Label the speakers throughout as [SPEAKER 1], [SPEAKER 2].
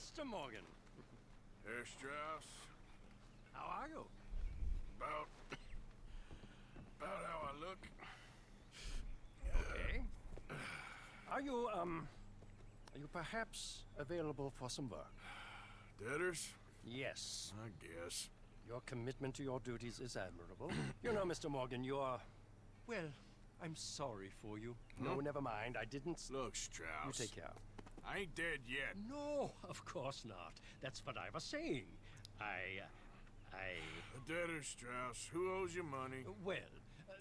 [SPEAKER 1] Mr. Morgan.
[SPEAKER 2] Herr Strauss,
[SPEAKER 1] How are you?
[SPEAKER 2] about how I look.
[SPEAKER 1] Okay. Are you perhaps available for some work?
[SPEAKER 2] Debtors?
[SPEAKER 1] Yes.
[SPEAKER 2] I guess.
[SPEAKER 1] Your commitment to your duties is admirable. You know, Mr. Morgan, you're... Well, I'm sorry for you. No, never mind. I didn't...
[SPEAKER 2] Look, Strauss.
[SPEAKER 1] You take care.
[SPEAKER 2] I ain't dead yet.
[SPEAKER 1] No, of course not. That's what I was saying.
[SPEAKER 2] The debtors, Strauss. Who owes you money?
[SPEAKER 1] Well,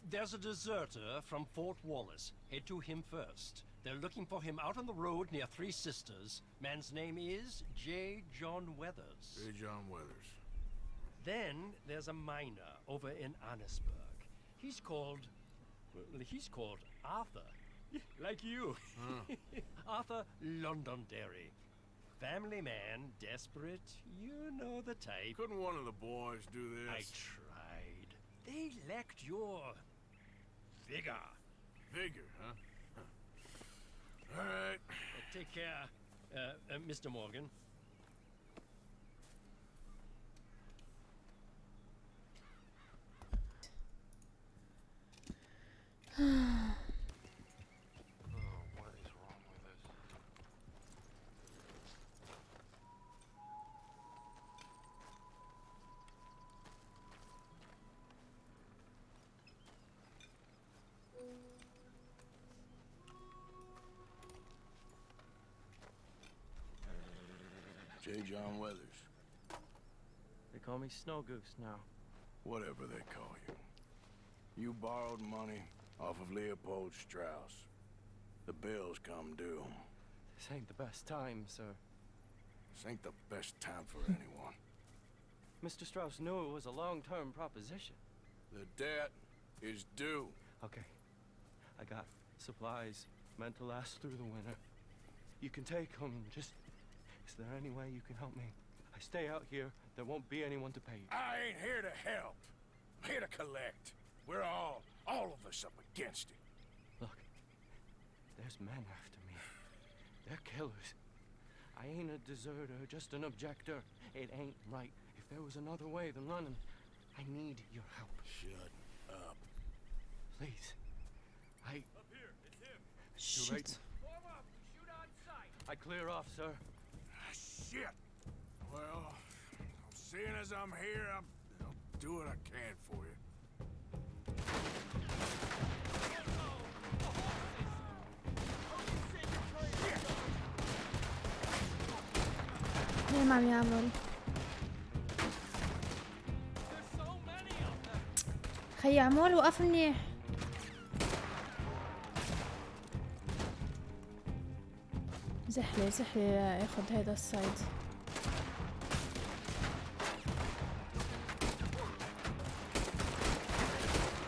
[SPEAKER 1] there's a deserter from Fort Wallace. Head to him first. They're looking for him out on the road near Three Sisters. Man's name is J. John Weathers.
[SPEAKER 2] J. John Weathers.
[SPEAKER 1] Then there's a miner over in Annesburg. He's called Arthur. Like you. Arthur Londonderry. Family man, desperate. You know the type.
[SPEAKER 2] Couldn't one of the boys do this?
[SPEAKER 1] I tried. They lacked your... vigor.
[SPEAKER 2] Vigor, huh? All right.
[SPEAKER 1] Take care, Mr. Morgan.
[SPEAKER 3] What is wrong with us?
[SPEAKER 2] J. John Weathers.
[SPEAKER 4] They call me Snow Goose now.
[SPEAKER 2] Whatever they call you. You borrowed money off of Leopold Strauss. The bills come due.
[SPEAKER 4] This ain't the best time, sir.
[SPEAKER 2] This ain't the best time for anyone.
[SPEAKER 4] Mr. Strauss knew it was a long-term proposition.
[SPEAKER 2] The debt is due.
[SPEAKER 4] Okay. I got supplies meant to last through the winter. You can take them. Just... Is there any way you can help me? I stay out here, there won't be anyone to pay you.
[SPEAKER 2] I ain't here to help. I'm here to collect. We're all of us up against it.
[SPEAKER 4] Look, there's men after me. They're killers. I ain't a deserter, just an objector. It ain't right. If there was another way than running, I need your help.
[SPEAKER 2] Shut up.
[SPEAKER 4] Please.
[SPEAKER 2] Up here, it's him.
[SPEAKER 4] Too late.
[SPEAKER 5] Shit.
[SPEAKER 2] Form up, shoot on sight.
[SPEAKER 4] I clear off, sir.
[SPEAKER 2] Shit. Well, seeing as I'm here, I'll do what I can for you.
[SPEAKER 5] Nie mam jamor. خي عمول وقف منيح. زحلي ياخد هيدا السايد.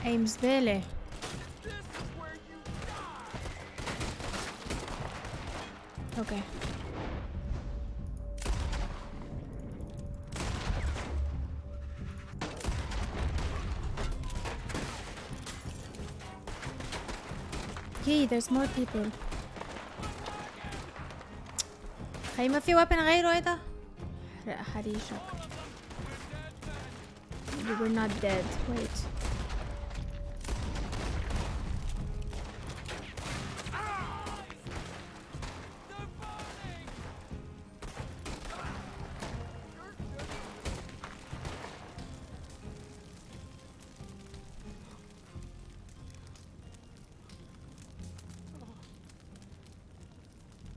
[SPEAKER 5] اي مزبالة. اوكي. Okay, there's more people. خي ما في weapon غيره هيدا؟ احرق حريشك. You were not dead. Wait.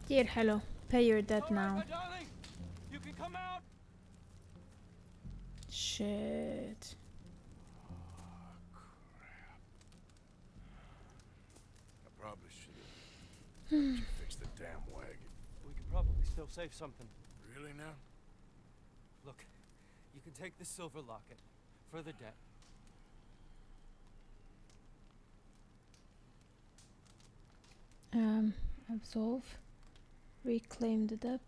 [SPEAKER 5] كتير حلو. Pay your debt now.
[SPEAKER 4] Darling, you can come out.
[SPEAKER 5] Shit.
[SPEAKER 2] I probably should have fixed the damn wagon.
[SPEAKER 4] We could probably still save something.
[SPEAKER 2] Really now?
[SPEAKER 4] Look, you can take this silver locket for the debt.
[SPEAKER 5] Absolve. Reclaim the debt.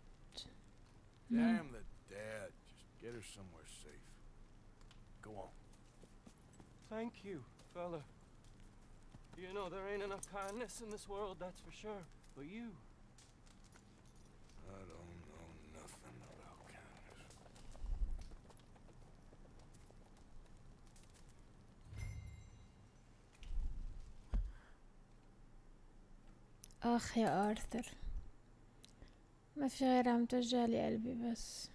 [SPEAKER 5] No.
[SPEAKER 2] Damn the dad. Just get her somewhere safe. Go on.
[SPEAKER 4] Thank you, fella. You know, there ain't enough kindness in this world, that's for sure. But you...
[SPEAKER 2] I don't know nothing
[SPEAKER 5] اخ يا ارثر، ما في غيرها عم توجع لي قلبي بس.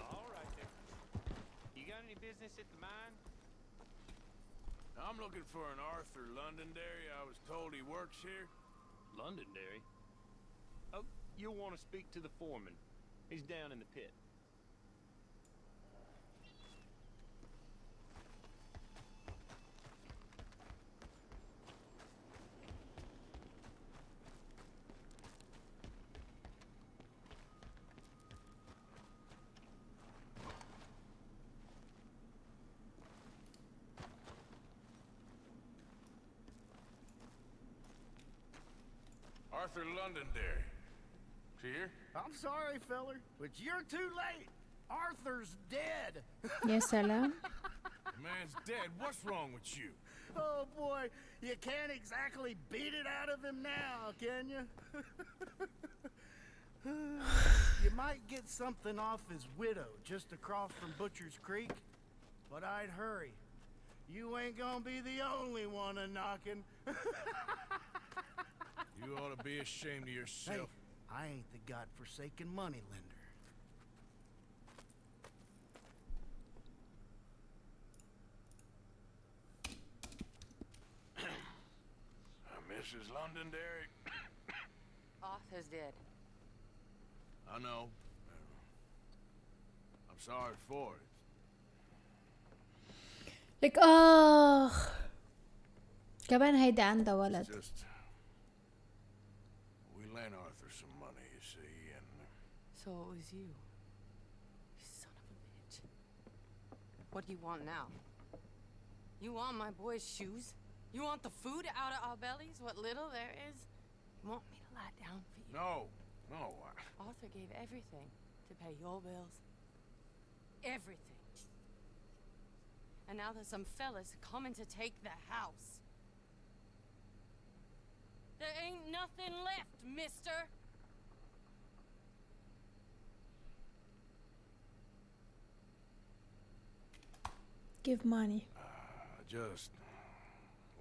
[SPEAKER 6] All right there. You got any business at the mine?
[SPEAKER 2] I'm looking for an Arthur Londonderry. I was told he works here.
[SPEAKER 6] Londonderry? Oh, you'll want to speak to the foreman. He's down in the pit.
[SPEAKER 2] Arthur Londonderry. Is he here?
[SPEAKER 7] I'm sorry, feller, but you're too late. Arthur's dead.
[SPEAKER 5] يا سلام.
[SPEAKER 2] The man's dead. What's wrong with you?
[SPEAKER 7] Oh boy, you can't exactly beat it out of him now, can you? You might get something off his widow just across from Butcher's Creek, but I'd hurry. You ain't gonna be the only one a-knocking.
[SPEAKER 2] You ought to be ashamed of
[SPEAKER 7] Hey,
[SPEAKER 2] yourself.
[SPEAKER 7] I ain't the godforsaken moneylender.
[SPEAKER 2] Mrs. Londonderry?
[SPEAKER 8] Arthur's dead.
[SPEAKER 2] I know. I'm sorry for it.
[SPEAKER 5] لك كمان هيدا عندها
[SPEAKER 2] It's
[SPEAKER 5] ولد.
[SPEAKER 2] just... We lent Arthur some money, you see, and...
[SPEAKER 8] So it was you. You son of a bitch. What do you want now? You want my boy's shoes? You want the food out of our bellies? What little there is? You want me to lie down for you?
[SPEAKER 2] No, no,
[SPEAKER 8] Arthur gave everything to pay your bills. Everything. And now there's some fellas coming to take the house. There ain't nothing left, mister.
[SPEAKER 5] Give money.
[SPEAKER 2] I just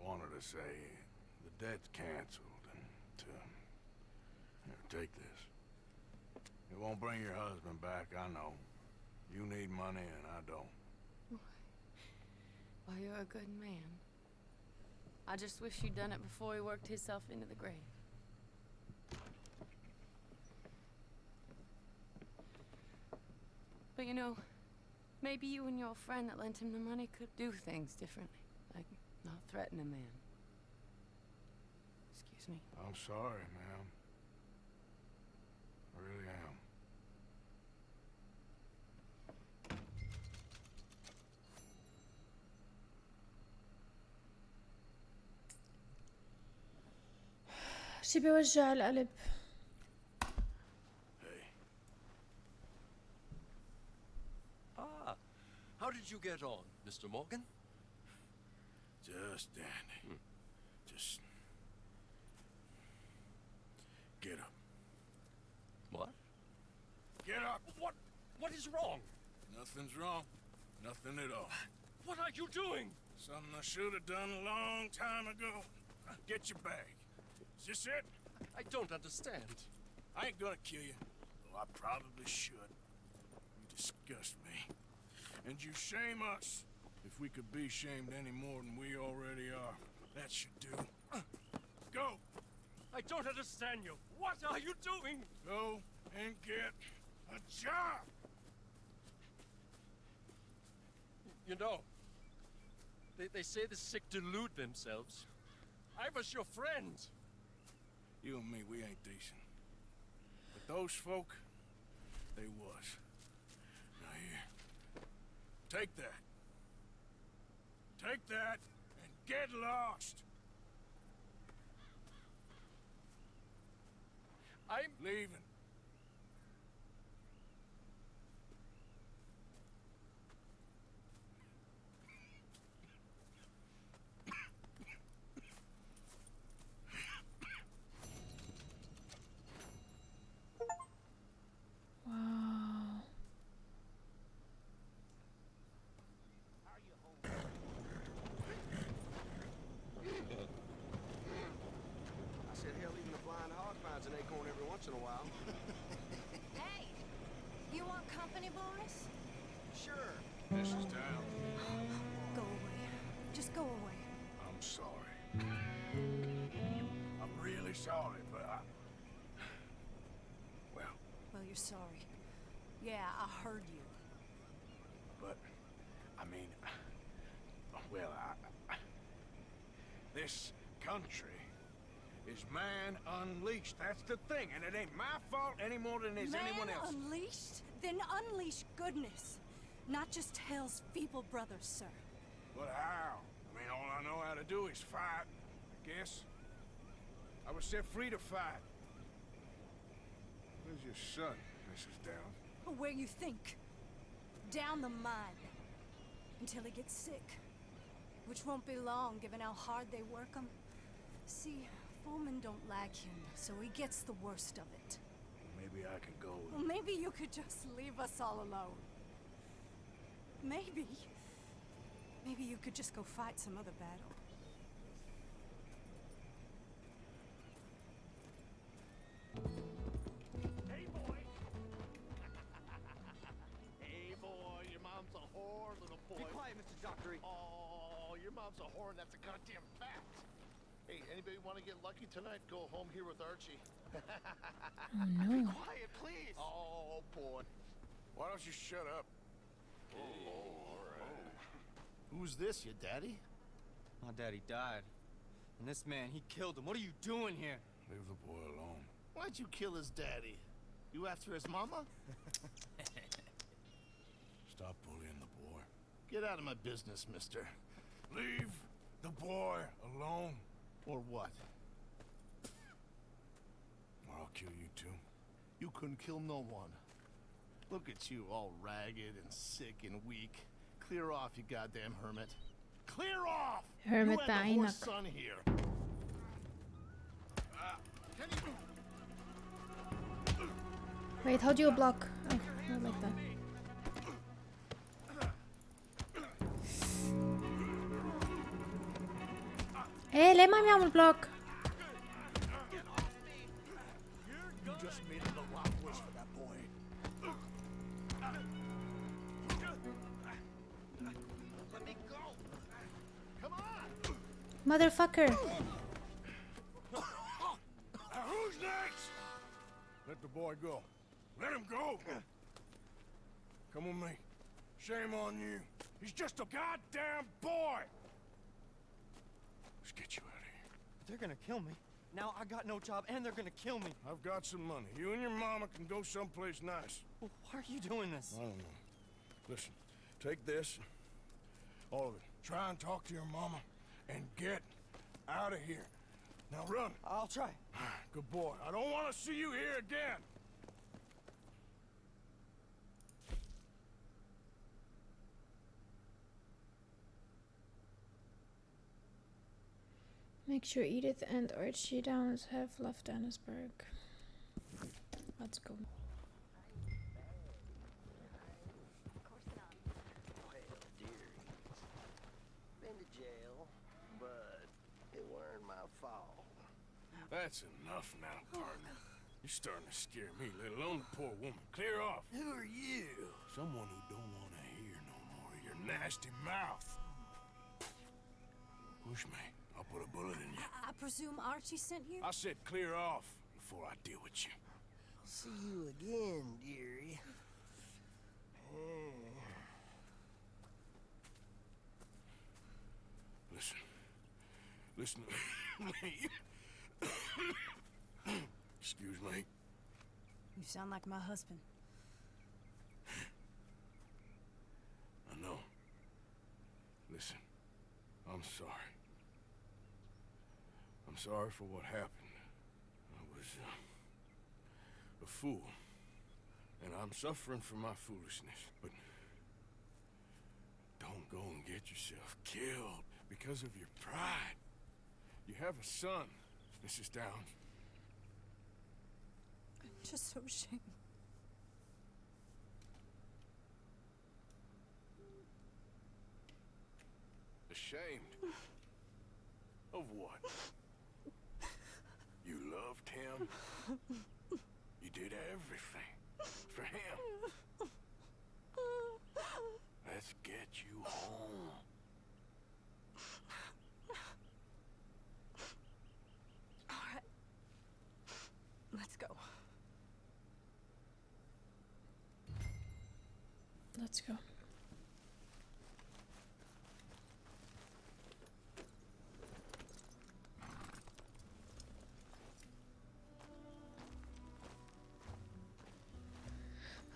[SPEAKER 2] wanted to say the debt's canceled and to... Here, take this. It won't bring your husband back, I know. You need money and I don't.
[SPEAKER 8] Well, you're a good man. I just wish you'd done it before he worked himself into the grave. But you know, maybe you and your friend that lent him the money could do things differently. Like, not threaten a man. Excuse me.
[SPEAKER 2] I'm sorry, ma'am. I really am.
[SPEAKER 5] شي بيوجع القلب.
[SPEAKER 2] Hey,
[SPEAKER 1] Ah, how did you get on, Mr. Morgan?
[SPEAKER 2] just dandy. Just... Get up.
[SPEAKER 1] What?
[SPEAKER 2] Get up!
[SPEAKER 1] What is wrong?
[SPEAKER 2] Nothing's wrong. Nothing at all.
[SPEAKER 1] What are you doing?
[SPEAKER 2] Something I should have done a long time ago. Get your bag. Is this it?
[SPEAKER 1] I don't understand.
[SPEAKER 2] I ain't gonna kill you, though I probably should. You disgust me. And you shame us. If we could be shamed any more than we already are, that should do. Go!
[SPEAKER 1] I don't understand you. What are you doing?
[SPEAKER 2] Go and get a job!
[SPEAKER 1] You know, they say the sick delude themselves. I was your friend.
[SPEAKER 2] You and me, we ain't decent. But those folk, they was. Now here, take that. Take that and get lost.
[SPEAKER 1] I'm
[SPEAKER 2] Leaving.
[SPEAKER 5] واو.
[SPEAKER 9] Wallace?
[SPEAKER 2] Sure. Mrs. Downs,
[SPEAKER 9] Go away. Just go away.
[SPEAKER 2] I'm sorry. I'm really sorry, but well,
[SPEAKER 9] Well, you're sorry. Yeah, I heard you.
[SPEAKER 2] but, I mean, well, this country is man unleashed. That's the thing, and it ain't my fault any more than it is anyone
[SPEAKER 9] Man
[SPEAKER 2] else.
[SPEAKER 9] unleashed? Then unleash goodness. Not just hell's feeble brothers, sir.
[SPEAKER 2] But how? I mean, all I know how to do is fight, I guess. I was set free to fight. Where's your son, Mrs. Downs?
[SPEAKER 9] Where you think? Down the mine. Until he gets sick. Which won't be long, given how hard they work him. See, foremen don't like him, so he gets the worst of it.
[SPEAKER 2] Maybe I can go with
[SPEAKER 9] Well, maybe you could just leave us all alone. Maybe. Maybe you could just go fight some other battle.
[SPEAKER 6] Hey, boy. Hey, boy. Your mom's a whore, little boy.
[SPEAKER 4] Be quiet, Mr. Dockery.
[SPEAKER 6] Oh, your mom's a whore, and that's a goddamn fact. Hey, anybody want to get lucky tonight? Go home here with Archie.
[SPEAKER 5] Oh no.
[SPEAKER 4] Quiet, please.
[SPEAKER 6] Oh, boy.
[SPEAKER 2] Why don't you shut up?
[SPEAKER 6] Who's this, your daddy?
[SPEAKER 4] My daddy died. And this man, he killed him. What are you doing here?
[SPEAKER 2] Leave the boy alone.
[SPEAKER 6] Why'd you kill his daddy? You after his mama?
[SPEAKER 2] Stop bullying the boy.
[SPEAKER 6] Get out of my business, mister.
[SPEAKER 2] Leave the boy alone,
[SPEAKER 6] Or what?
[SPEAKER 2] or I'll kill you too.
[SPEAKER 6] You couldn't kill no one. Look at you, all ragged and sick and weak. Clear off, you goddamn hermit. Clear off!
[SPEAKER 5] Hermit
[SPEAKER 6] you
[SPEAKER 5] ba
[SPEAKER 6] had the horse
[SPEAKER 5] anak.
[SPEAKER 6] son here. Can you...
[SPEAKER 5] Wait, how do you block? Oh, not like that. ليه ما عم يعمل بلوك؟
[SPEAKER 6] You just made it a lot worse for that boy. Let me go! Come on!
[SPEAKER 5] Motherfucker.
[SPEAKER 2] Who's next? Let the boy go. Let him go. Come with me. Shame on you. He's just a goddamn boy. Let's get you out of here.
[SPEAKER 4] They're gonna kill me. Now I got no job and they're gonna kill me.
[SPEAKER 2] I've got some money. You and your mama can go someplace nice.
[SPEAKER 4] Well, why are you doing this?
[SPEAKER 2] I don't know. Listen, take this. All of it. Try and talk to your mama and get out of here. Now run.
[SPEAKER 4] I'll try.
[SPEAKER 2] Good boy. I don't want to see you here again.
[SPEAKER 5] Make sure Edith and Archie Downs have left Annesburg. Let's go.
[SPEAKER 10] Well, dearie, been to jail, but it weren't my fault.
[SPEAKER 2] That's enough now, partner. You're starting to scare me, let alone the poor woman. Clear off.
[SPEAKER 10] Who are you?
[SPEAKER 2] Someone who don't want to hear no more of your nasty mouth. Push me. I'll put a bullet in you.
[SPEAKER 9] I presume Archie sent you?
[SPEAKER 2] I said clear off before I deal with you.
[SPEAKER 10] See you again, dearie.
[SPEAKER 2] Listen. Listen to me. Excuse me.
[SPEAKER 9] You sound like my husband.
[SPEAKER 2] I know. Listen, I'm sorry. I'm sorry for what happened. I was a fool. And I'm suffering for my foolishness. But don't go and get yourself killed because of your pride. You have a son, Mrs. Downs.
[SPEAKER 9] I'm just so ashamed.
[SPEAKER 2] Ashamed? Of what? You loved him? You did everything for him? Let's get you home.
[SPEAKER 9] All right. Let's go.
[SPEAKER 5] Let's go.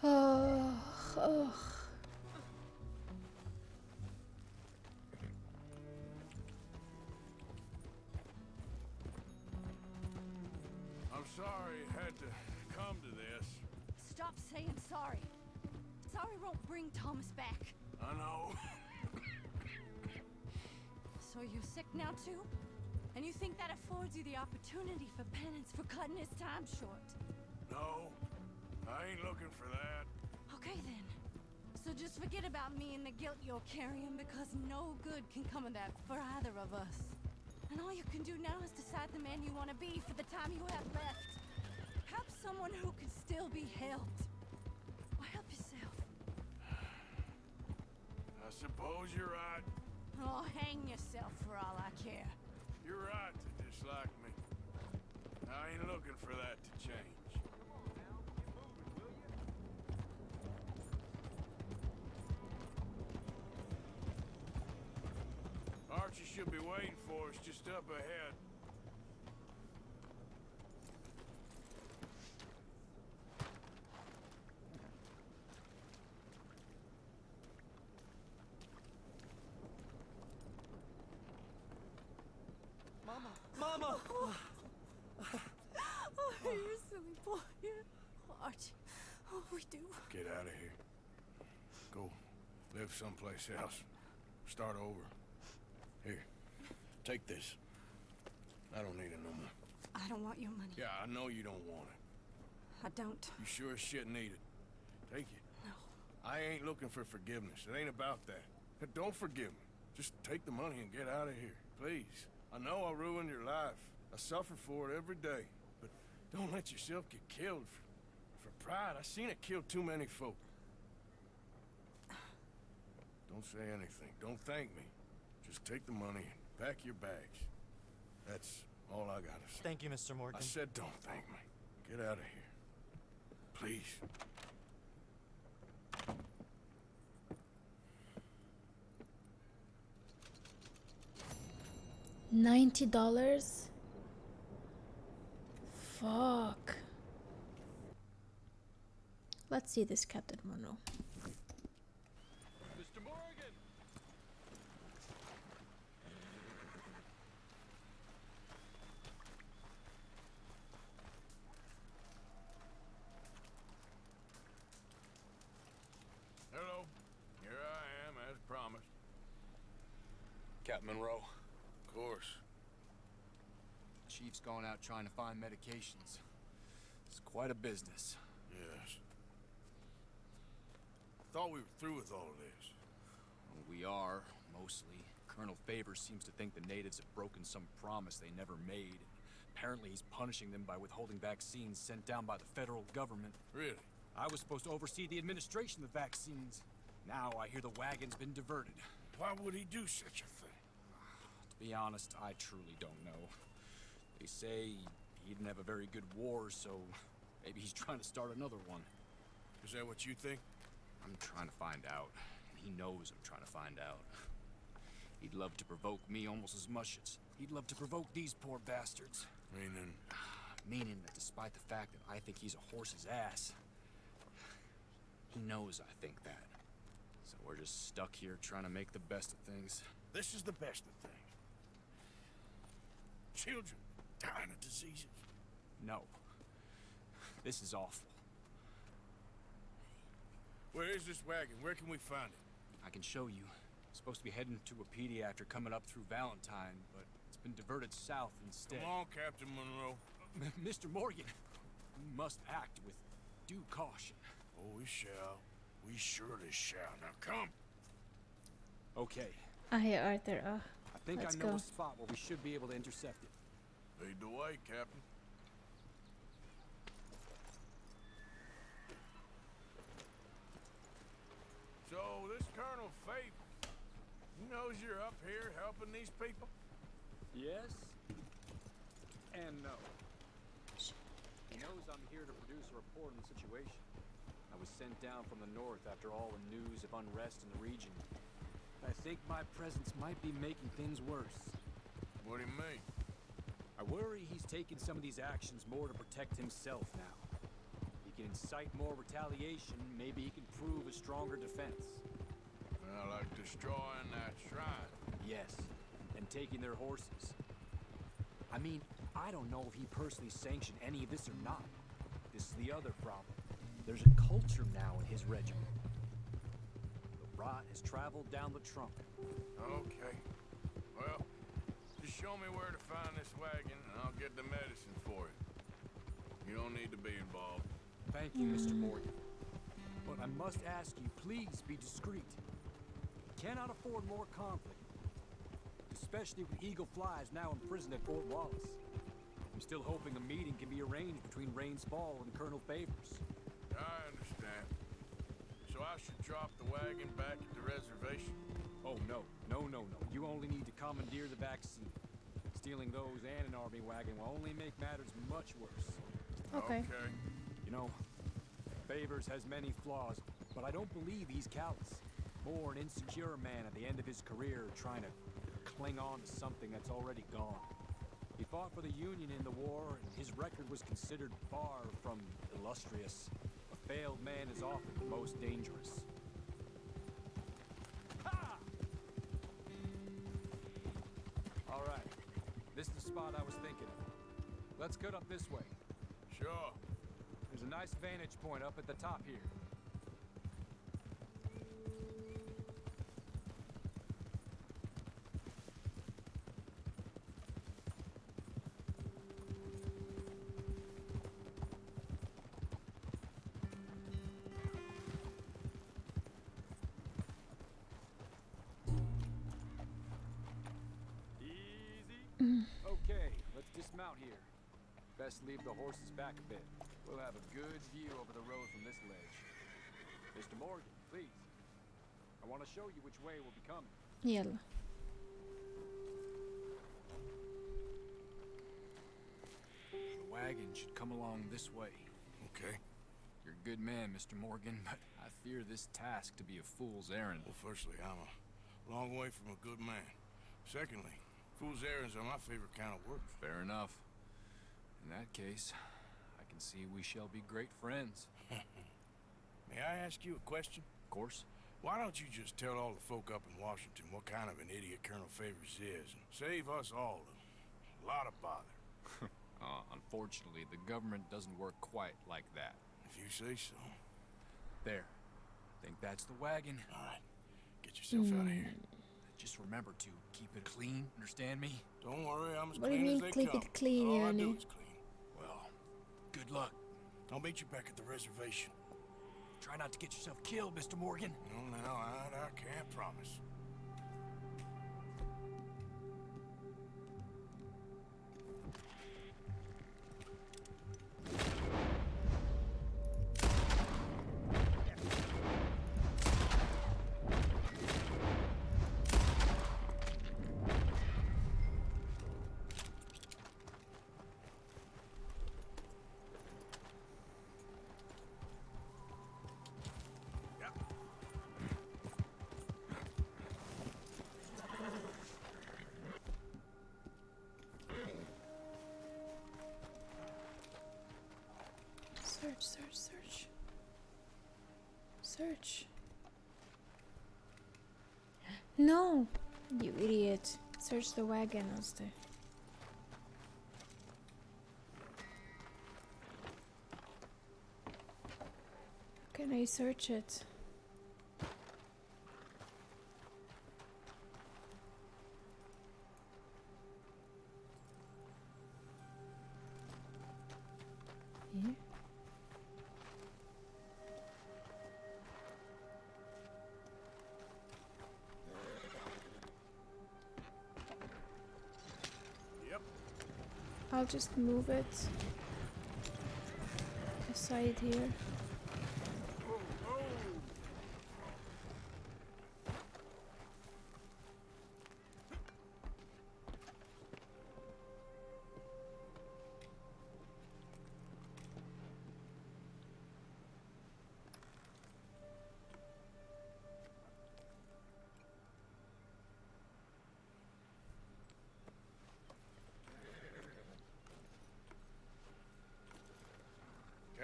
[SPEAKER 5] Oh.
[SPEAKER 2] I'm sorry it had to come to this.
[SPEAKER 9] Stop saying sorry. Sorry won't bring Thomas back.
[SPEAKER 2] I know.
[SPEAKER 9] So you're sick now too? And you think that affords you the opportunity for penance for cutting his time short?
[SPEAKER 2] No, I ain't looking for that.
[SPEAKER 9] Okay then. So just forget about me and the guilt you're carrying, because no good can come of that for either of us. And all you can do now is decide the man you want to be for the time you have left. Help someone who can still be helped. Or help yourself.
[SPEAKER 2] I suppose you're right.
[SPEAKER 9] Oh, hang yourself for all I care.
[SPEAKER 2] You're right to dislike me. I ain't looking for that to change. Archie should be waiting for us just up ahead.
[SPEAKER 4] Mama!
[SPEAKER 9] Oh, you're a silly boy. Oh, Archie. Oh, we do.
[SPEAKER 2] Get out of here. Go live someplace else. Start over. Here, take this. I don't need it no more.
[SPEAKER 9] I don't want your money.
[SPEAKER 2] Yeah, I know you don't want it.
[SPEAKER 9] I don't.
[SPEAKER 2] You sure as shit need it. Take it.
[SPEAKER 9] No.
[SPEAKER 2] I ain't looking for forgiveness. It ain't about that. But don't forgive me. Just take the money and get out of here, please. I know I ruined your life. I suffer for it every day. But don't let yourself get killed for pride. I seen it kill too many folk. Don't say anything. Don't thank me. Just take the money and pack your bags. That's all I gotta say.
[SPEAKER 11] Thank you, Mr. Morgan.
[SPEAKER 2] I said don't thank me. Get out of here. Please.
[SPEAKER 5] $90? Fuck. Let's see this Captain Monroe.
[SPEAKER 3] Mr. Morgan!
[SPEAKER 2] Hello. Here I am, as promised.
[SPEAKER 12] Captain Monroe.
[SPEAKER 2] Of course.
[SPEAKER 12] Chief's gone out trying to find medications. It's quite a business.
[SPEAKER 2] Yes. Thought we were through with all of this.
[SPEAKER 12] We are, mostly. Colonel Favors seems to think the natives have broken some promise they never made. Apparently he's punishing them by withholding vaccines sent down by the federal government.
[SPEAKER 2] Really?
[SPEAKER 12] I was supposed to oversee the administration of the vaccines. Now I hear the wagon's been diverted.
[SPEAKER 2] Why would he do such a thing?
[SPEAKER 12] To be honest, I truly don't know. They say he didn't have a very good war, so maybe he's trying to start another one.
[SPEAKER 2] Is that what you think?
[SPEAKER 12] I'm trying to find out. He knows I'm trying to find out. He'd love to provoke me almost as much as he'd love to provoke these poor bastards.
[SPEAKER 2] Meaning?
[SPEAKER 12] Meaning that despite the fact that I think he's a horse's ass, he knows I think that. So we're just stuck here trying to make the best of things.
[SPEAKER 2] This is the best of things. Children dying of diseases.
[SPEAKER 12] No. This is awful.
[SPEAKER 2] Where is this wagon? Where can we find it?
[SPEAKER 12] I can show you. It's supposed to be heading to a pediatric coming up through Valentine, but it's been diverted south instead.
[SPEAKER 2] Come on, Captain Monroe.
[SPEAKER 12] Mr. Morgan, we must act with due caution.
[SPEAKER 2] Oh, we shall. We surely shall. Now come.
[SPEAKER 12] Okay.
[SPEAKER 5] I hear Arthur. Oh,
[SPEAKER 12] I think
[SPEAKER 5] let's
[SPEAKER 12] I know
[SPEAKER 5] go.
[SPEAKER 12] a spot where we should be able to intercept it.
[SPEAKER 2] Lead the way, Captain. So, this Colonel Favor. He knows you're up here helping these people?
[SPEAKER 12] Yes. And no. He knows I'm here to produce a report on the situation. I was sent down from the north after all the news of unrest in the region. I think my presence might be making things worse.
[SPEAKER 2] What do you mean?
[SPEAKER 12] I worry he's taking some of these actions more to protect himself now. He can incite more retaliation, maybe he can prove a stronger defense.
[SPEAKER 2] Well, like destroying that shrine.
[SPEAKER 12] Yes, and taking their horses. I mean, I don't know if he personally sanctioned any of this or not. This is the other problem. There's a culture now in his regiment. The rot has traveled down the trunk.
[SPEAKER 2] Okay. Well, just show me where to find this wagon, and I'll get the medicine for it. You don't need to be involved.
[SPEAKER 12] Thank you, Mr. Morgan. But I must ask you, please be discreet. Cannot afford more conflict. Especially with Eagle Flies now imprisoned at Fort Wallace. I'm still hoping a meeting can be arranged between Rains Fall and Colonel Favors.
[SPEAKER 2] I understand. So I should drop the wagon back at the reservation?
[SPEAKER 12] Oh, no. No. You only need to commandeer the vaccine. Stealing those and an army wagon will only make matters much worse.
[SPEAKER 5] Okay.
[SPEAKER 12] You know, Favors has many flaws, but I don't believe he's callous. More an insecure man at the end of his career trying to cling on to something that's already gone. He fought for the Union in the war, and his record was considered far from illustrious. A failed man is often the most dangerous. Ha! All right. This is the spot I was thinking of. Let's cut up this way.
[SPEAKER 2] Sure.
[SPEAKER 12] There's a nice vantage point up at the top here. Okay, let's dismount here. Best leave the horses back a bit. We'll have a good view over the road from this ledge. Mr. Morgan, please. I want to show you which way we'll be coming.
[SPEAKER 5] يلا.
[SPEAKER 12] The wagon should come along this way.
[SPEAKER 2] Okay.
[SPEAKER 12] You're a good man, Mr. Morgan, but I fear this task to be a fool's errand.
[SPEAKER 2] Well, firstly, I'm a long way from a good man. Secondly, fool's errands are my favorite kind of work.
[SPEAKER 12] Fair enough. In that case, I can see we shall be great friends.
[SPEAKER 2] May I ask you a question?
[SPEAKER 12] Of course.
[SPEAKER 2] Why don't you just tell all the folk up in Washington what kind of an idiot Colonel Favors is, and save us all a lot of bother?
[SPEAKER 12] Unfortunately, the government doesn't work quite like that.
[SPEAKER 2] If you say so.
[SPEAKER 12] There. Think that's the wagon.
[SPEAKER 2] All right. Get yourself out of here.
[SPEAKER 12] Just remember to keep it clean, understand me?
[SPEAKER 2] Don't worry, I'm as
[SPEAKER 5] What do you
[SPEAKER 2] clean as
[SPEAKER 5] mean
[SPEAKER 2] they
[SPEAKER 5] keep
[SPEAKER 2] come.
[SPEAKER 5] it clean,
[SPEAKER 2] All I do
[SPEAKER 5] yani?
[SPEAKER 2] is clean.
[SPEAKER 12] Well, good luck.
[SPEAKER 2] I'll meet you back at the reservation.
[SPEAKER 12] Try not to get yourself killed, Mr. Morgan.
[SPEAKER 2] No, I can't promise.
[SPEAKER 5] Search. No! You idiot. Search the wagon, Oste. Can I search it? Here? I'll just move it aside here.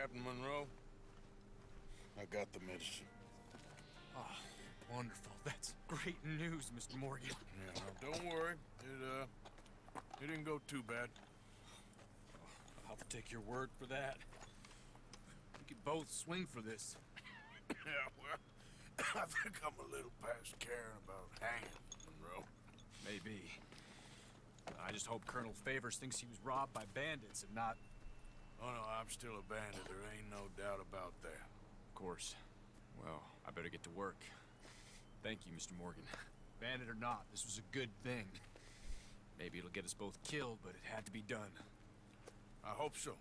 [SPEAKER 2] Captain Monroe. I got the medicine.
[SPEAKER 12] Oh, wonderful. That's great news, Mr. Morgan.
[SPEAKER 2] Yeah, no, don't worry. It didn't go too bad.
[SPEAKER 12] I'll take your word for that. We could both swing for this.
[SPEAKER 2] Yeah, well, I think I'm a little past caring about hanging, Monroe.
[SPEAKER 12] Maybe. I just hope Colonel Favors thinks he was robbed by bandits and not...
[SPEAKER 2] Oh, no, I'm still a bandit. There ain't no doubt about that.
[SPEAKER 12] Of course. Well, I better get to work. Thank you, Mr. Morgan. Bandit or not, this was a good thing. Maybe it'll get us both killed, but it had to be done.
[SPEAKER 2] I hope so.